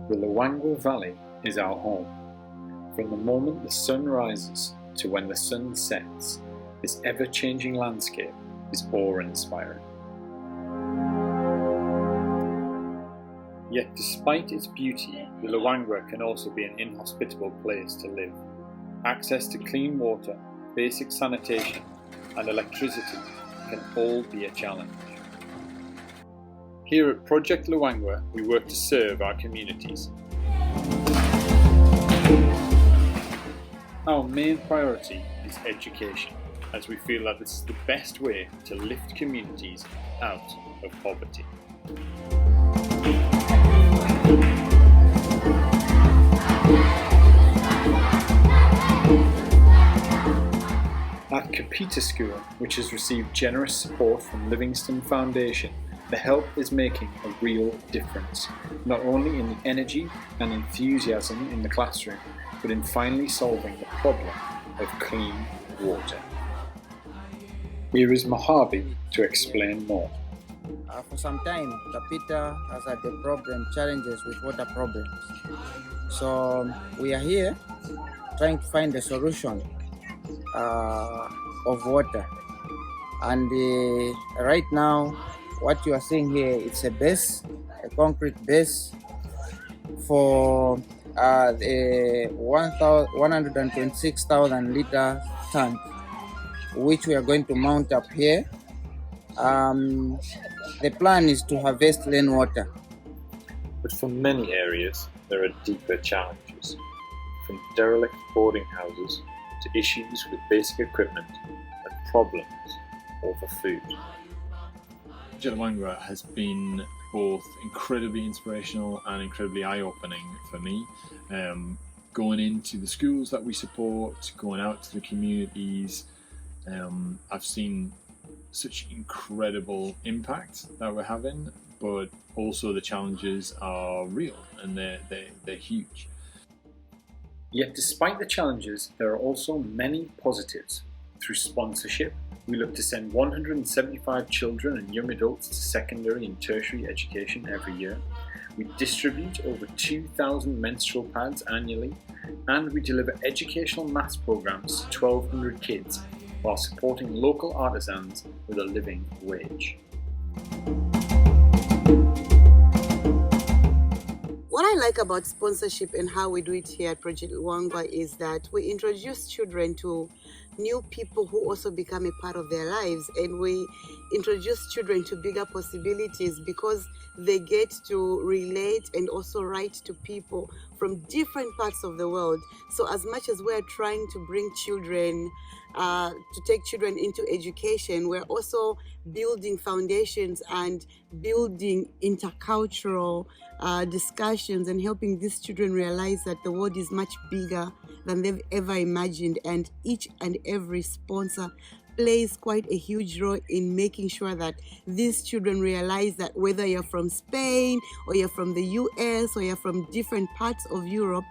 The Luangwa Valley is our home. From the moment the sun rises to when the sun sets, this ever-changing landscape is awe-inspiring. Yet despite its beauty, the Luangwa can also be an inhospitable place to live. Access to clean water, basic sanitation and electricity can all be a challenge. Here at Project Luangwa, we work to serve our communities. Our main priority is education, as we feel that this is the best way to lift communities out of poverty. At Kapita School, which has received generous support from Livingston Foundation, the help is making a real difference, not only in the energy and enthusiasm in the classroom, but in finally solving the problem of clean water. Here is Mojave to explain more. For some time, Kapita has had challenges with water problems. So we are here trying to find a solution of water. And right now, what you are seeing here, it's a base, a concrete base for the 126,000 liter tank, which we are going to mount up here. The plan is to harvest rainwater. But for many areas, there are deeper challenges, from derelict boarding houses to issues with basic equipment and problems over food. Luangwa has been both incredibly inspirational and incredibly eye-opening for me. Going into the schools that we support, going out to the communities, I've seen such incredible impact that we're having, but also the challenges are real and they're huge. Yet despite the challenges, there are also many positives. Through sponsorship, we look to send 175 children and young adults to secondary and tertiary education every year. We distribute over 2,000 menstrual pads annually, and we deliver educational maths programs to 1,200 kids while supporting local artisans with a living wage. What I like about sponsorship and how we do it here at Project Luangwa is that we introduce children to new people who also become a part of their lives, and we introduce children to bigger possibilities because they get to relate and also write to people from different parts of the world. So as much as we're trying to bring children, to take children into education, we're also building foundations and building intercultural discussions and helping these children realize that the world is much bigger than they've ever imagined, and each and every sponsor plays quite a huge role in making sure that these children realize that whether you're from Spain or you're from the US or you're from different parts of Europe,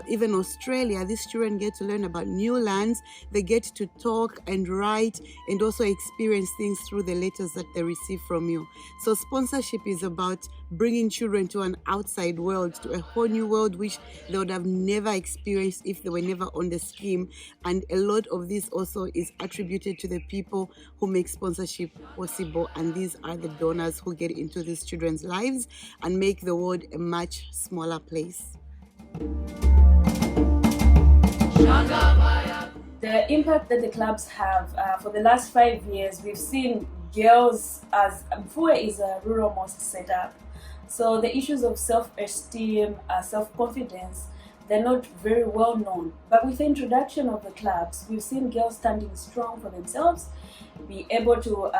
even Australia, these children get to learn about new lands. They get to talk and write and also experience things through the letters that they receive from you. So sponsorship is about bringing children to an outside world, to a whole new world which they would have never experienced if they were never on the scheme. And a lot of this also is attributed to the people who make sponsorship possible, and these are the donors who get into these children's lives and make the world a much smaller place. The impact that the clubs have for the last 5 years, we've seen girls, as Mfue is a rural mosque setup, so the issues of self-esteem, self-confidence, they're not very well known. But with the introduction of the clubs, we've seen girls standing strong for themselves, be able to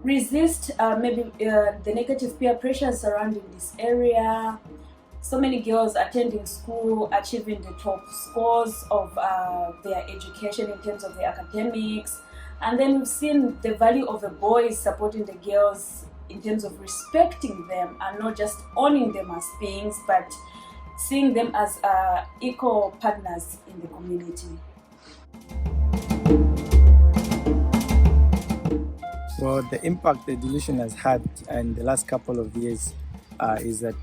resist the negative peer pressure surrounding this area. So many girls attending school, achieving the top scores of their education in terms of their academics. And then we've seen the value of the boys supporting the girls in terms of respecting them and not just owning them as beings, but seeing them as equal partners in the community. Well, the impact the delusion has had in the last couple of years is that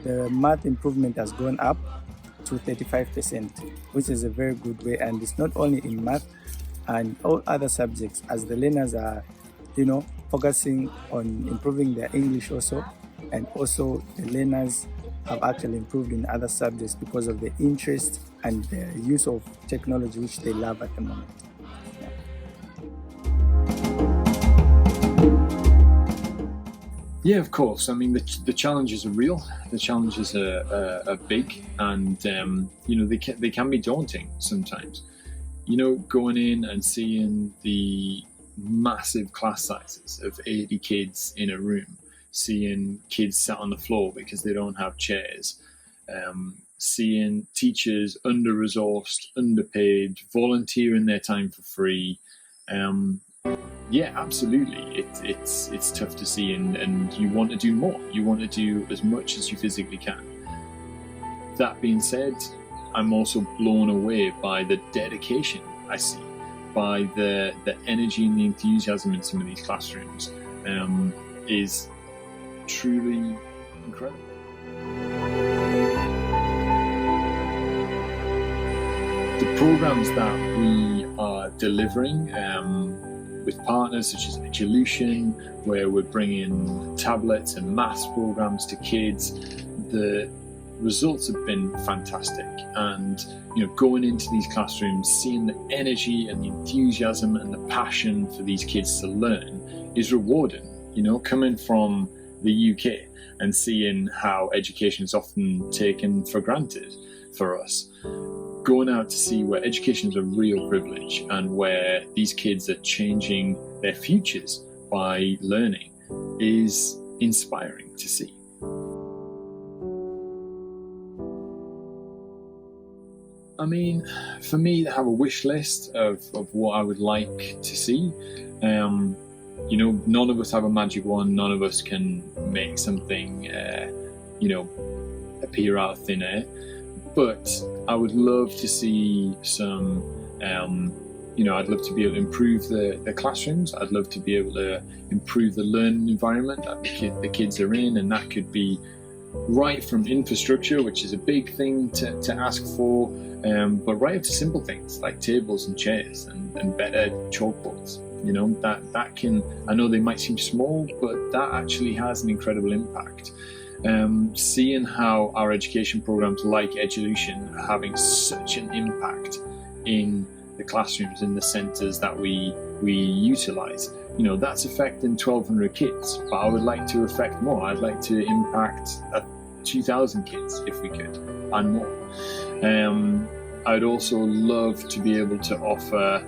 the math improvement has gone up to 35%, which is a very good way. And it's not only in math and all other subjects, as the learners are, focusing on improving their English also, and also the learners have actually improved in other subjects because of the interest and the use of technology, which they love at the moment. Yeah, of course. I mean, the challenges are real. The challenges are big, and they can be daunting sometimes. Going in and seeing the massive class sizes of 80 kids in a room, seeing kids sat on the floor because they don't have chairs, seeing teachers under-resourced, underpaid, volunteering their time for free. Yeah, absolutely. It's tough to see, and you want to do more. You want to do as much as you physically can. That being said, I'm also blown away by the dedication I see, by the energy and the enthusiasm in some of these classrooms. Is truly incredible. The programs that we are delivering with partners such as Education, where we're bringing tablets and maths programs to kids, the results have been fantastic. And going into these classrooms, seeing the energy and the enthusiasm and the passion for these kids to learn is rewarding. Coming from the UK and seeing how education is often taken for granted for us, going out to see where education is a real privilege and where these kids are changing their futures by learning is inspiring to see. I mean, for me, I have a wish list of what I would like to see. None of us have a magic wand. None of us can make something, appear out of thin air. But I would love to see some, I'd love to be able to improve the classrooms. I'd love to be able to improve the learning environment that the kids are in. And that could be right from infrastructure, which is a big thing to ask for, but right up to simple things like tables and chairs and better chalkboards. That can, I know they might seem small, but that actually has an incredible impact. Seeing how our education programs like Education are having such an impact in the classrooms, in the centres that we utilise, that's affecting 1,200 kids, but I would like to affect more. I'd like to impact 2,000 kids if we could, and more. I'd also love to be able to offer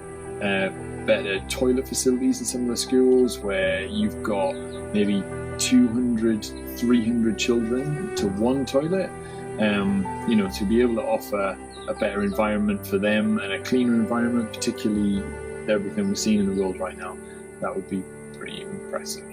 better toilet facilities in some of the schools where you've got maybe 200, 300 children to one toilet. To be able to offer a better environment for them and a cleaner environment, particularly everything we're seeing in the world right now, that would be pretty impressive.